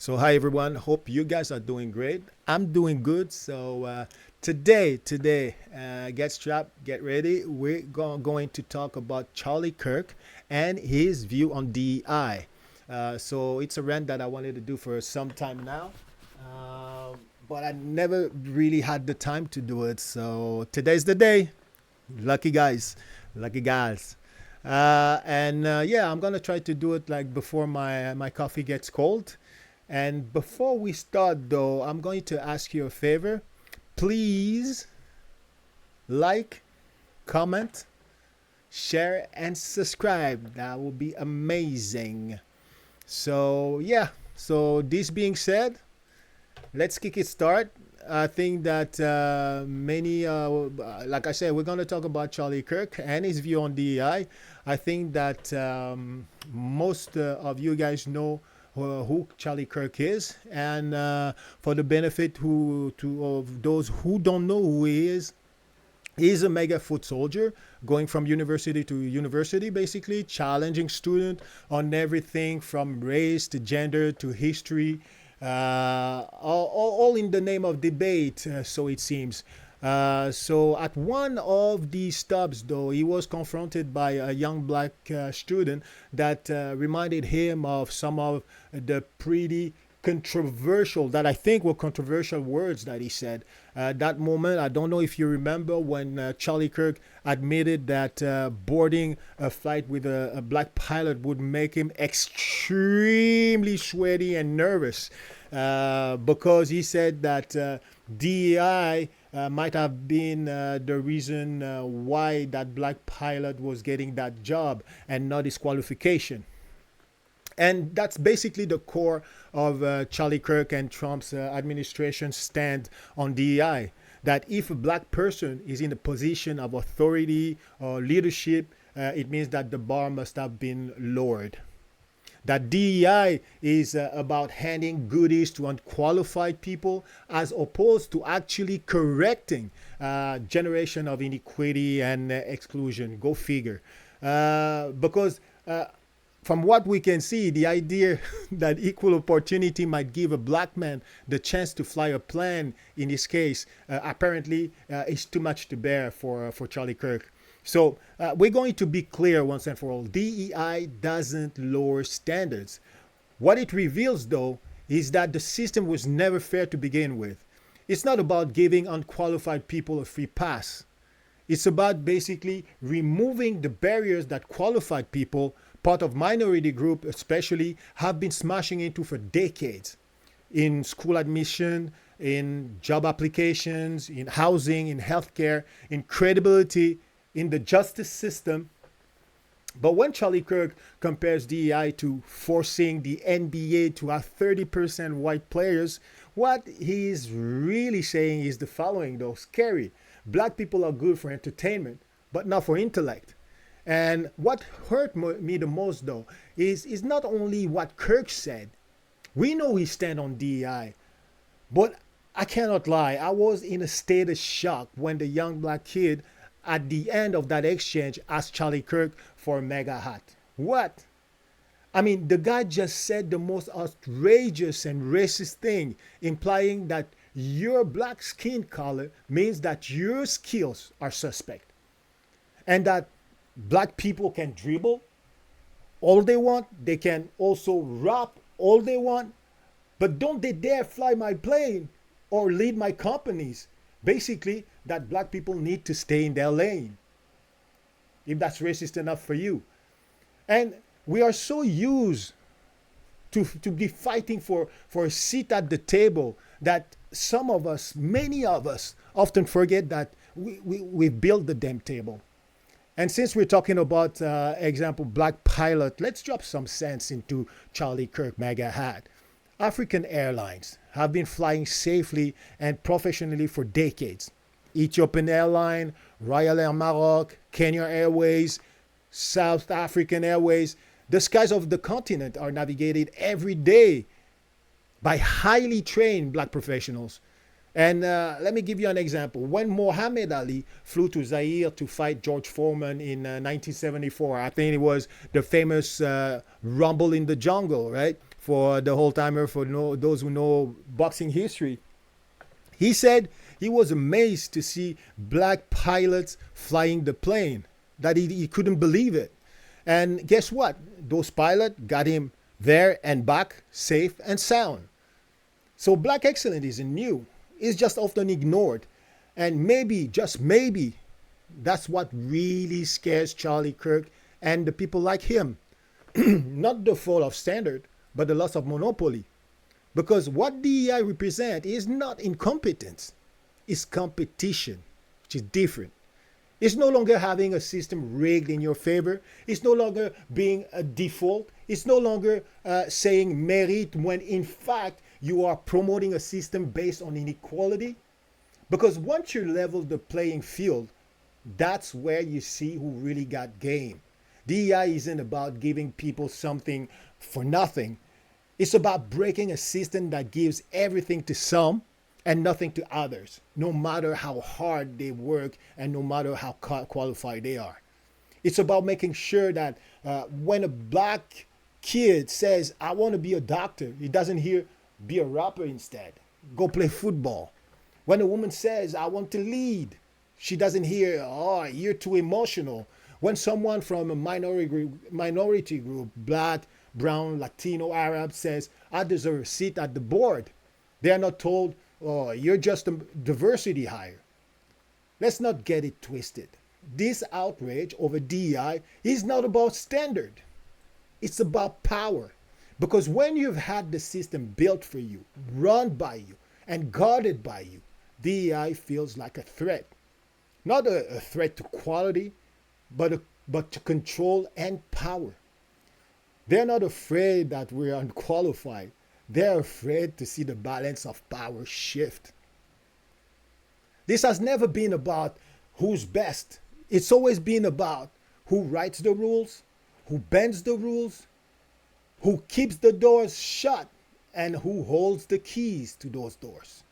So hi everyone. Hope you guys are doing great. I'm doing good. Today, get strapped, get ready. We're going to talk about Charlie Kirk and his view on DEI. So it's a rant that I wanted to do for some time now, um, but I never really had the time to do it. So today's the day. Lucky guys, lucky guys. And yeah, I'm gonna try to do it like before my coffee gets cold. And before we start, though, I'm going to ask you a favor. Please like, comment, share, and subscribe. That will be amazing. So yeah. So this being said, let's kick it start. I think that like I said, we're going to talk about Charlie Kirk and his view on DEI. I think that most of you guys know who Charlie Kirk is, and for the benefit of those who don't know who he is, he's a mega foot soldier going from university to university, basically challenging students on everything from race to gender to history, all in the name of debate, so it seems. So at one of these stops, though, he was confronted by a young black student that reminded him of some of the pretty controversial, that I think were controversial words that he said. That moment, I don't know if you remember when Charlie Kirk admitted that boarding a flight with a black pilot would make him extremely sweaty and nervous, because he said that DEI might have been the reason why that black pilot was getting that job and not his qualification. And that's basically the core of Charlie Kirk and Trump's administration stand on DEI. That if a black person is in a position of authority or leadership, it means that the bar must have been lowered. That DEI is about handing goodies to unqualified people as opposed to actually correcting generation of inequity and exclusion. Go figure. Because from what we can see, the idea that equal opportunity might give a black man the chance to fly a plane, in this case, apparently is too much to bear for Charlie Kirk. So we're going to be clear once and for all. DEI doesn't lower standards. What it reveals, though, is that the system was never fair to begin with. It's not about giving unqualified people a free pass. It's about basically removing the barriers that qualified people, part of minority group especially, have been smashing into for decades. In school admission, in job applications, in housing, in healthcare, in credibility, in the justice system. But when Charlie Kirk compares DEI to forcing the NBA to have 30% white players, what he's really saying is the following, though, scary. Black people are good for entertainment, but not for intellect. And what hurt me the most, though, is not only what Kirk said. We know he stand on DEI, but I cannot lie. I was in a state of shock when the young black kid at the end of that exchange asked Charlie Kirk for a MAGA hat. What? I mean, the guy just said the most outrageous and racist thing, implying that your black skin color means that your skills are suspect. And that black people can dribble all they want. They can also rap all they want. But don't they dare fly my plane or lead my companies. Basically, that black people need to stay in their lane, if that's racist enough for you. And we are so used to be fighting for a seat at the table that some of us, many of us, often forget that we built the damn table. And since we're talking about, example, black pilot, let's drop some sense into Charlie Kirk MAGA hat. African airlines have been flying safely and professionally for decades. Ethiopian Airline, Royal Air Maroc, Kenya Airways, South African Airways. The skies of the continent are navigated every day by highly trained black professionals. And let me give you an example. When Muhammad Ali flew to Zaire to fight George Foreman in 1974, I think it was the famous Rumble in the Jungle, right? for the whole timer, for those who know boxing history. He said he was amazed to see black pilots flying the plane, that he couldn't believe it. And guess what? Those pilots got him there and back safe and sound. So black excellence isn't new. It's just often ignored. And maybe, just maybe, that's what really scares Charlie Kirk and the people like him. Not the fall of standard, but the loss of monopoly. Because what DEI represents is not incompetence, it's competition, which is different. It's no longer having a system rigged in your favor. It's no longer being a default. It's no longer saying merit when in fact you are promoting a system based on inequality. Because once you level the playing field, that's where you see who really got game. DEI isn't about giving people something for nothing. It's about breaking a system that gives everything to some and nothing to others, no matter how hard they work and no matter how qualified they are. It's about making sure that when a black kid says, I want to be a doctor, he doesn't hear, be a rapper instead, go play football. When a woman says, I want to lead, she doesn't hear, oh, you're too emotional. When someone from a minority group, black, brown, Latino, Arab, says, I deserve a seat at the board, they are not told, oh, you're just a diversity hire. Let's not get it twisted. This outrage over DEI is not about standard. It's about power. Because when you've had the system built for you, run by you, and guarded by you, DEI feels like a threat. Not a threat to quality, but to control and power. They're not afraid that we're unqualified. They're afraid to see the balance of power shift. This has never been about who's best. It's always been about who writes the rules, who bends the rules, who keeps the doors shut, and who holds the keys to those doors.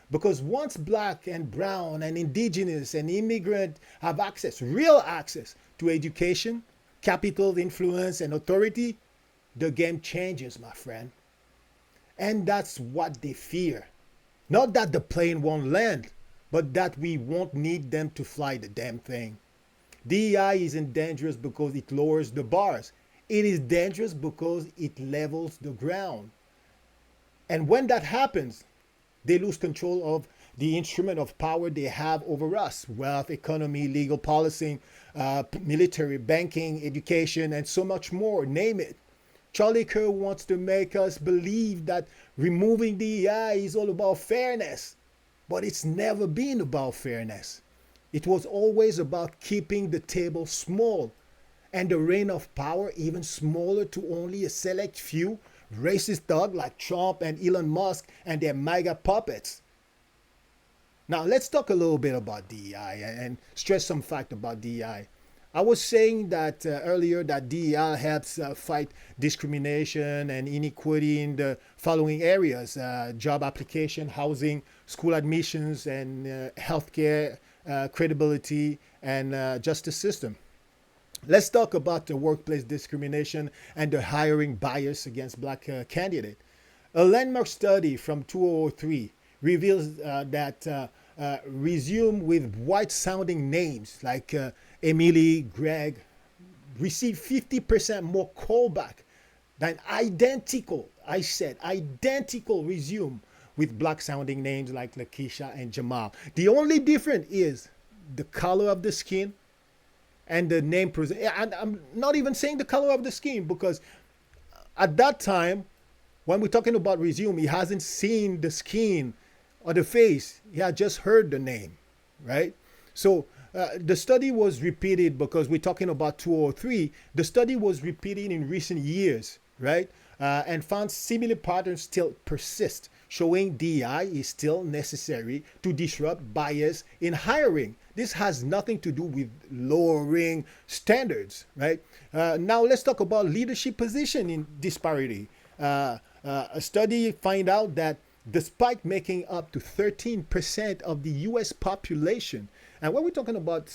Because once black and brown and indigenous and immigrant have access, real access to education, capital, influence, and authority, the game changes, my friend. And that's what they fear. Not that the plane won't land, but that we won't need them to fly the damn thing. DEI isn't dangerous because it lowers the bars. It is dangerous because it levels the ground. And when that happens, they lose control of the instrument of power they have over us: wealth, economy, legal policy, military, banking, education, and so much more, name it. Charlie Kirk wants to make us believe that removing DEI is all about fairness. But it's never been about fairness. It was always about keeping the table small and the reign of power even smaller to only a select few racist thugs like Trump and Elon Musk and their MAGA puppets. Now let's talk a little bit about DEI and stress some fact about DEI. I was saying that earlier that DEI helps fight discrimination and inequity in the following areas: job application, housing, school admissions, and healthcare, credibility, and justice system. Let's talk about the workplace discrimination and the hiring bias against black candidates. A landmark study from 2003 reveals that resume with white-sounding names like Emily, Greg, receive 50% more callback than identical resume with black-sounding names like Lakeisha and Jamal. The only difference is the color of the skin and the name. And I'm not even saying the color of the skin, because at that time, when we're talking about resume, he hasn't seen the skin or the face. He had just heard the name, right? So the study was repeated, because we're talking about 2003. The study was repeated in recent years, right? And found similar patterns still persist, showing DEI is still necessary to disrupt bias in hiring. This has nothing to do with lowering standards, right? Now let's talk about leadership position in disparity. A study find out that despite making up to 13% of the U.S. population, and when we're talking about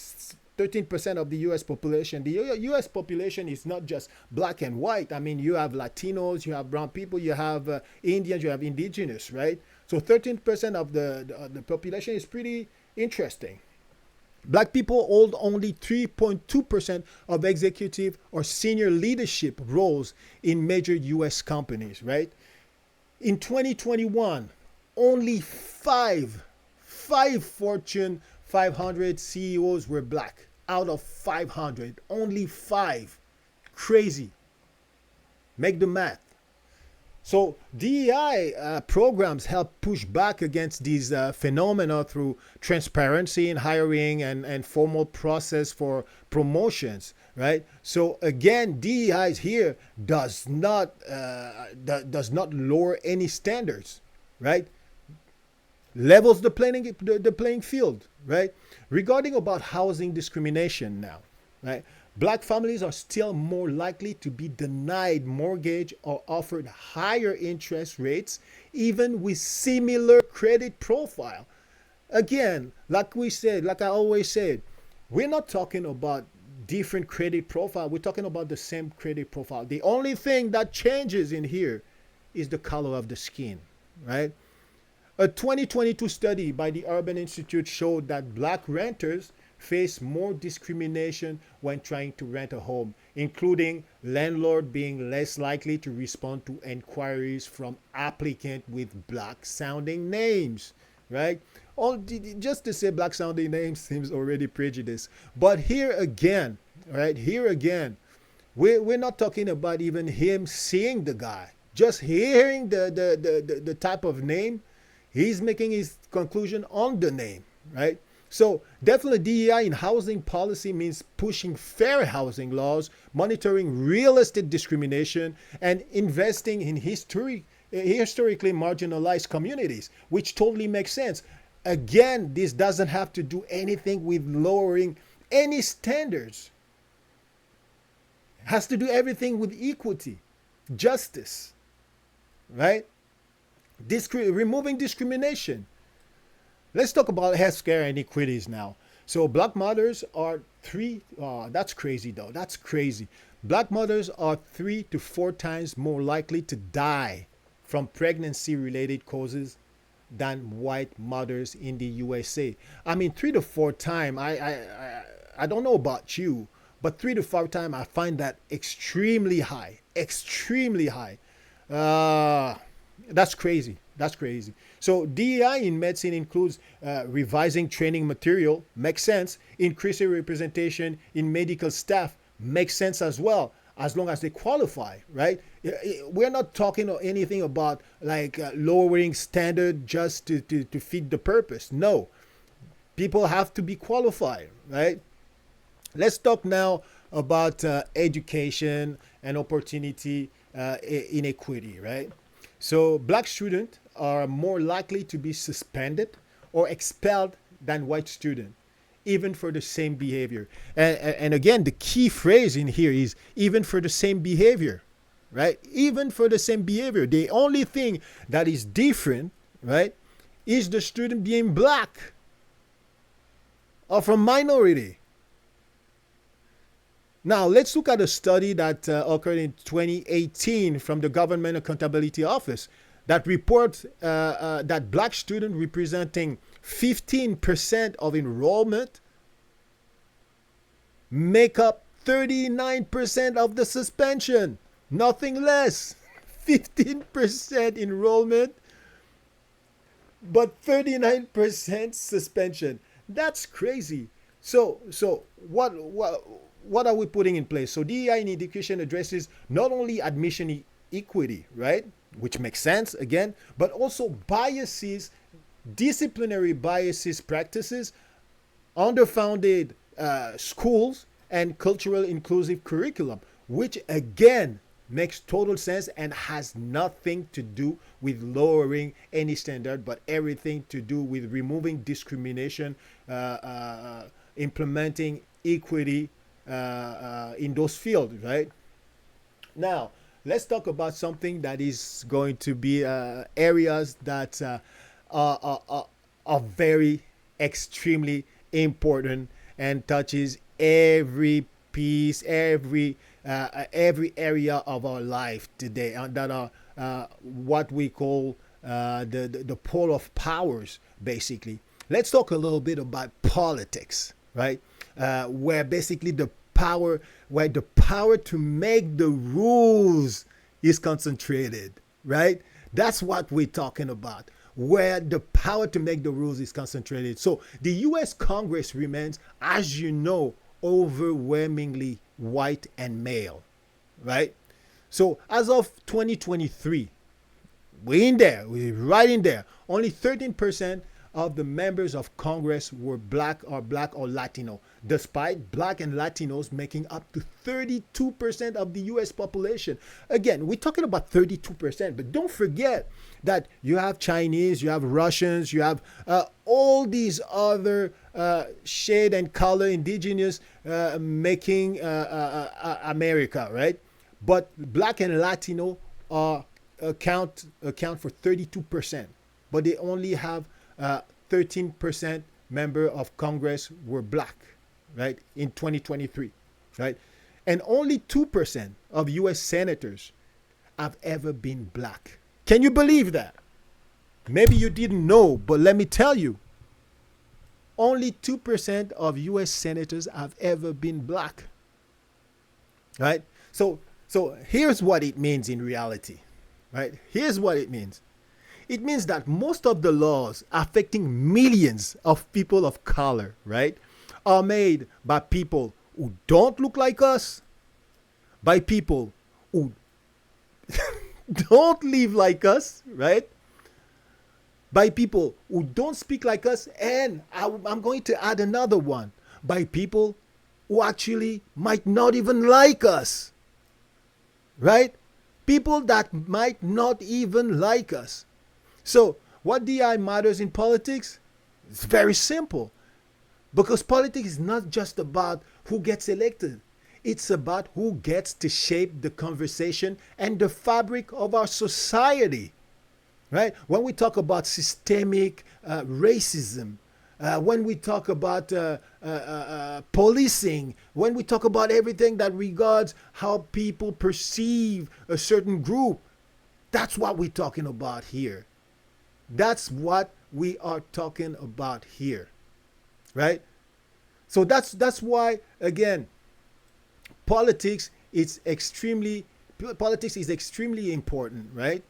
13% of the US population. The US population is not just black and white. I mean, you have Latinos, you have brown people, you have Indians, you have indigenous, right? So 13% of the population is pretty interesting. Black people hold only 3.2% of executive or senior leadership roles in major US companies, right? In 2021, only five Fortune 500 CEOs were black out of 500. Only five. Crazy. Make the math. So DEI programs help push back against these phenomena through transparency in hiring and formal process for promotions, right? So again, DEI here does not lower any standards, right? Levels the playing field, right? Regarding about housing discrimination now, right? Black families are still more likely to be denied mortgage or offered higher interest rates, even with similar credit profile. Again, like we said, like I always said, we're not talking about different credit profile. We're talking about the same credit profile. The only thing that changes in here is the color of the skin, right? A 2022 study by the Urban Institute showed that black renters face more discrimination when trying to rent a home, including landlord being less likely to respond to inquiries from applicants with black sounding names, right? Just to say black sounding names seems already prejudice. But here again, right? Here again, we're not talking about even him seeing the guy. Just hearing the type of name, he's making his conclusion on the name, right? So definitely DEI in housing policy means pushing fair housing laws, monitoring real estate discrimination, and investing in historically marginalized communities, which totally makes sense. Again, this doesn't have to do anything with lowering any standards. It has to do everything with equity, justice, right? Removing discrimination. Let's talk about healthcare inequities now. So black mothers are that's crazy though. That's crazy. Black mothers are 3 to 4 times more likely to die from pregnancy-related causes than white mothers in the USA. I mean, 3 to 4 times. I don't know about you, but 3 to 4 times I find that extremely high. Extremely high. That's crazy. That's crazy. So DEI in medicine includes revising training material, makes sense. Increasing representation in medical staff, makes sense as well, as long as they qualify, right? We're not talking anything about like lowering standard just to fit the purpose. No, people have to be qualified, right? Let's talk now about education and opportunity inequity, right? So black students are more likely to be suspended or expelled than white students, even for the same behavior. And again, the key phrase in here is even for the same behavior, right? Even for the same behavior. The only thing that is different, right, is the student being black or from minority. Now, let's look at a study that occurred in 2018 from the Government Accountability Office that reports that black students representing 15% of enrollment make up 39% of the suspension. Nothing less. 15% enrollment, but 39% suspension. That's crazy. So what are we putting in place? So DEI in education addresses not only admission equity, right, which makes sense again, but also biases, disciplinary biases practices, underfunded schools, and cultural inclusive curriculum, which again makes total sense and has nothing to do with lowering any standard, but everything to do with removing discrimination, implementing equity in those fields, right? Now, let's talk about something that is going to be areas that are very extremely important and touches every piece, every area of our life today, that are what we call the pole of powers, basically. Let's talk a little bit about politics, right? Where basically the power to make the rules is concentrated, right? That's what we're talking about, where the power to make the rules is concentrated. So the US Congress remains, as you know, overwhelmingly white and male, right? So as of 2023, we're right in there. Only 13% of the members of Congress were black or Latino, despite black and Latinos making up to 32% of the US population. Again, we're talking about 32%, but don't forget that you have Chinese, you have Russians, you have all these other shade and color indigenous making America, right? But black and Latino account for 32%, but they only have 13% member of Congress were black, right, in 2023, right? And only 2% of US senators have ever been black. Can you believe that? Maybe you didn't know, but let me tell you, only 2% of US senators have ever been black, right? So here's what it means in reality, right? Here's what it means. It means that most of the laws affecting millions of people of color, right, are made by people who don't look like us, by people who don't live like us, right, by people who don't speak like us, and I'm going to add another one, by people who actually might not even like us, right? People that might not even like us. So, what DI matters in politics? It's very simple. Because politics is not just about who gets elected. It's about who gets to shape the conversation and the fabric of our society. Right? When we talk about systemic racism, when we talk about policing, when we talk about everything that regards how people perceive a certain group, that's what we're talking about here. That's what we are talking about here, right? So that's why, again, politics is extremely important, right?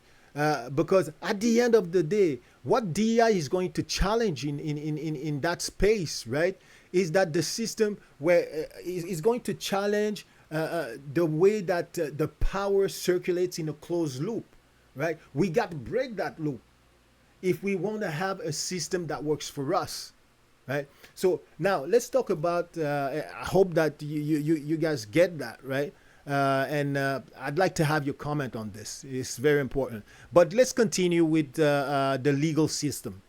Because at the end of the day, what DEI is going to challenge in that space, right, is that the system where is going to challenge the way that the power circulates in a closed loop, right? We got to break that loop if we want to have a system that works for us, right? So now let's talk about, I hope that you guys get that, right? And I'd like to have your comment on this. It's very important. But let's continue with the legal system,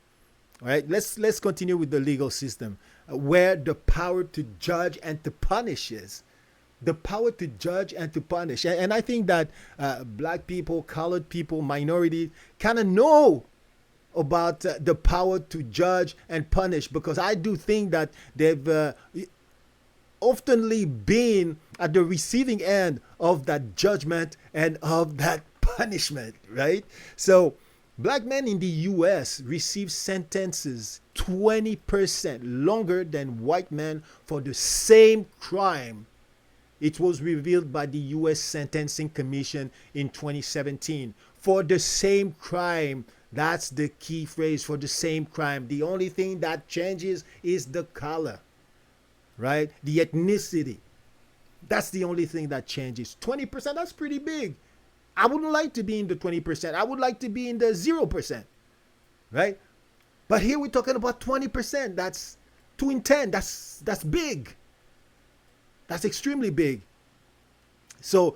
right? Let's continue with the legal system, where the power to judge and to punish is. The power to judge and to punish. And I think that black people, colored people, minorities kind of know about the power to judge and punish, because I do think that they've oftenly been at the receiving end of that judgment and of that punishment, right? So black men in the US receive sentences 20% longer than white men for the same crime. It was revealed by the US Sentencing Commission in 2017. For the same crime. That's the key phrase, for the same crime. The only thing that changes is the color, right? The ethnicity. That's the only thing that changes. 20%, that's pretty big. I wouldn't like to be in the 20%. I would like to be in the 0%, right? But here we're talking about 20%. That's 2 in 10. That's big. That's extremely big. So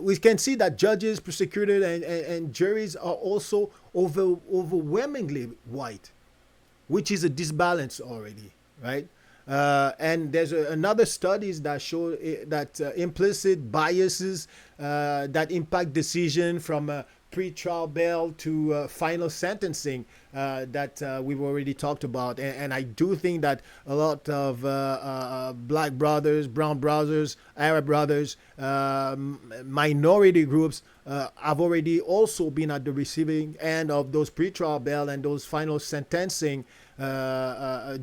we can see that judges, prosecutors, and juries are also overwhelmingly white, which is a disbalance already, right? And there's another studies that show that implicit biases that impact decision from pre-trial bail to final sentencing that we've already talked about. And I do think that a lot of black brothers, brown brothers, Arab brothers, minority groups have already also been at the receiving end of those pre-trial bail and those final sentencing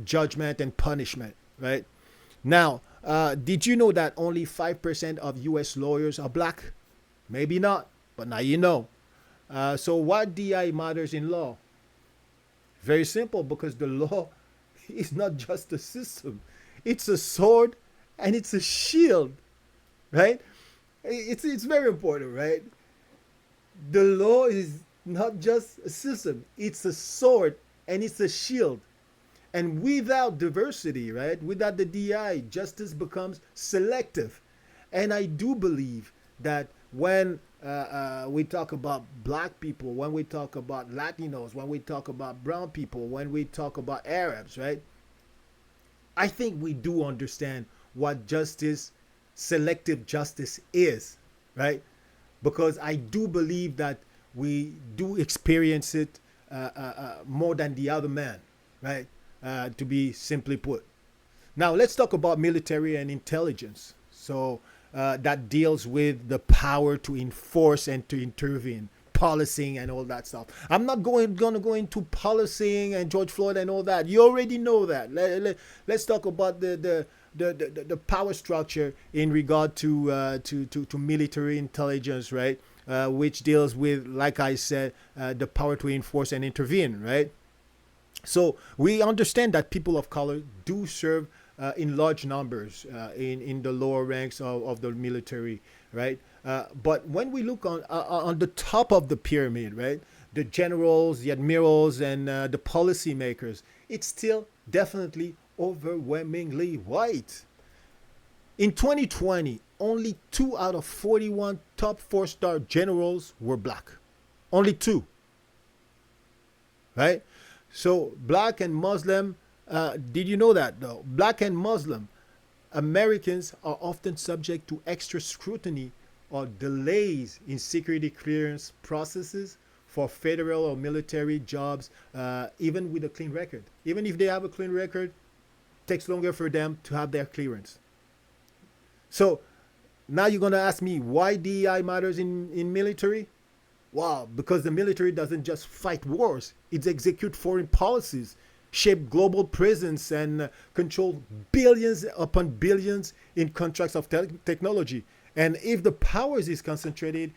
judgment and punishment, right? Now, did you know that only 5% of U.S. lawyers are black? Maybe not, but now you know. So why DI matters in law? Very simple, because the law is not just a system. It's a sword and it's a shield, right? It's very important, right? The law is not just a system. It's a sword and it's a shield. And without diversity, right, without the DI, justice becomes selective. And I do believe that when we talk about black people, when we talk about Latinos, when we talk about brown people, when we talk about Arabs, right, I think we do understand what justice, selective justice is, right? Because I do believe that we do experience it more than the other man, right? To be simply put. Now, let's talk about military and intelligence. So that deals with the power to enforce and to intervene, policing and all that stuff. I'm not going to go into policing and George Floyd and all that. You already know that. Let's talk about the power structure in regard to military intelligence, right? Which deals with, like I said, the power to enforce and intervene, right? So we understand that people of color do serve in large numbers in the lower ranks of the military, right? But when we look on the top of the pyramid, right, the generals, the admirals, and the policymakers, it's still definitely overwhelmingly white. In 2020, only 2 out of 41 top 4-star generals were black. Only 2, right? So black and Muslim, did you know that though? Black and Muslim Americans are often subject to extra scrutiny or delays in security clearance processes for federal or military jobs, even with a clean record. Even if they have a clean record, it takes longer for them to have their clearance. So now you're going to ask me why DEI matters in military? Wow, because the military doesn't just fight wars, it executes foreign policies, shape global presence, and control billions upon billions in contracts of technology. And if the powers is concentrated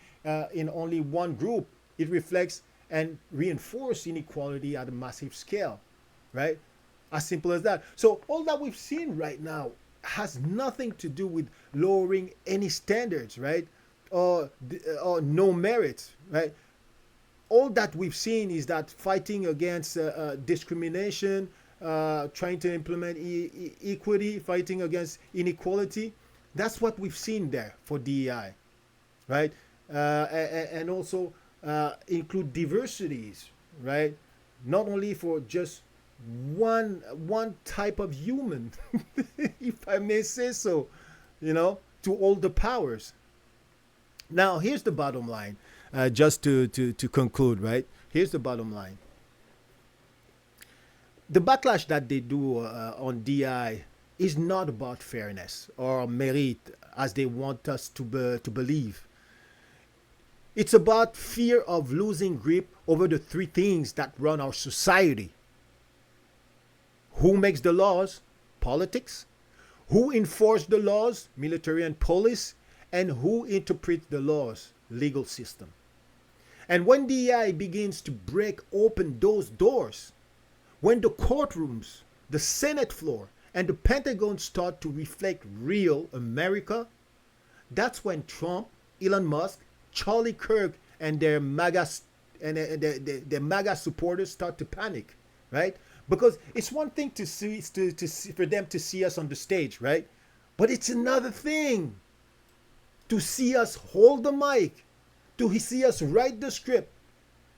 in only one group, it reflects and reinforces inequality at a massive scale, right? As simple as that. So all that we've seen right now has nothing to do with lowering any standards, right? Or no merit, right? All that we've seen is that fighting against discrimination, trying to implement equity, fighting against inequality. That's what we've seen there for DEI, right? And also include diversities, right? Not only for just one type of human, if I may say so, to all the powers. Now, here's the bottom line, just to conclude, right? Here's the bottom line. The backlash that they do on DI is not about fairness or merit, as they want us to believe. It's about fear of losing grip over the 3 things that run our society. Who makes the laws? Politics. Who enforce the laws? Military and police. And who interprets the laws? Legal system. And when DEI begins to break open those doors, when the courtrooms, the Senate floor, and the Pentagon start to reflect real America, that's when Trump, Elon Musk, Charlie Kirk, and their MAGA supporters start to panic, right? Because it's one thing to see for them to see us on the stage, right? But it's another thing to see us hold the mic, to see us write the script,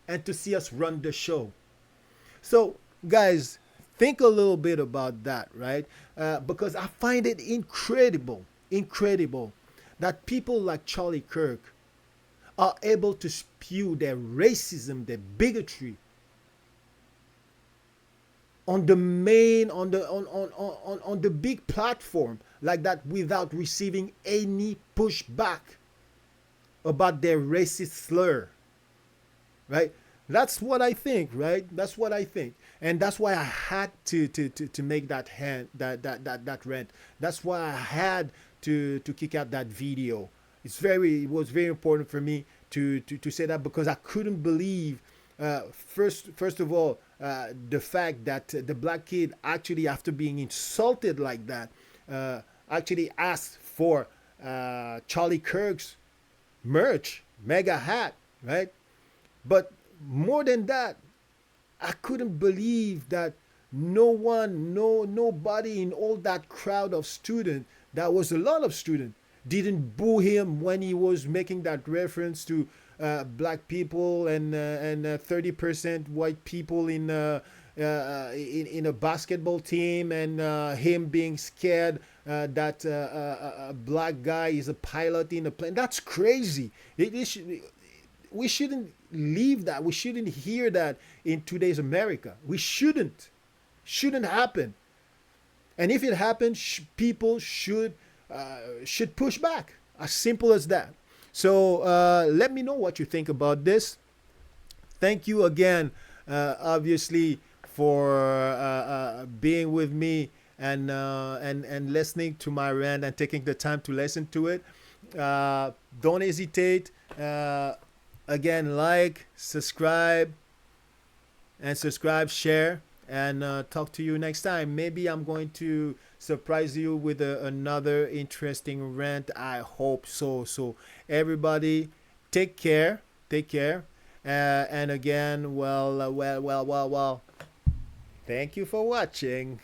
and to see us run the show. So, guys, think a little bit about that, right? Because I find it incredible that people like Charlie Kirk are able to spew their racism, their bigotry on the main on the big platform like that without receiving any pushback about their racist slur, right? That's what I think, right? That's what I think, and that's why I had to make that hand that rant. That's why I had to kick out that video. It was very important for me to say that, because I couldn't believe, first of all, the fact that the black kid actually, after being insulted like that, actually asked for Charlie Kirk's merch, mega hat, right? But more than that, I couldn't believe that nobody in all that crowd of students, that was a lot of students, didn't boo him when he was making that reference to black people and 30% white people in a basketball team, and him being scared that a black guy is a pilot in a plane. That's crazy. We shouldn't leave that. We shouldn't hear that in today's America. We shouldn't happen. And if it happens, people should push back. As simple as that. So let me know what you think about this. Thank you again, obviously, for being with me and listening to my rant and taking the time to listen to it. Don't hesitate. Again, like, subscribe, share, and talk to you next time. Maybe I'm going to surprise you with another interesting rant. I hope so. So everybody, take care. And again, well, thank you for watching.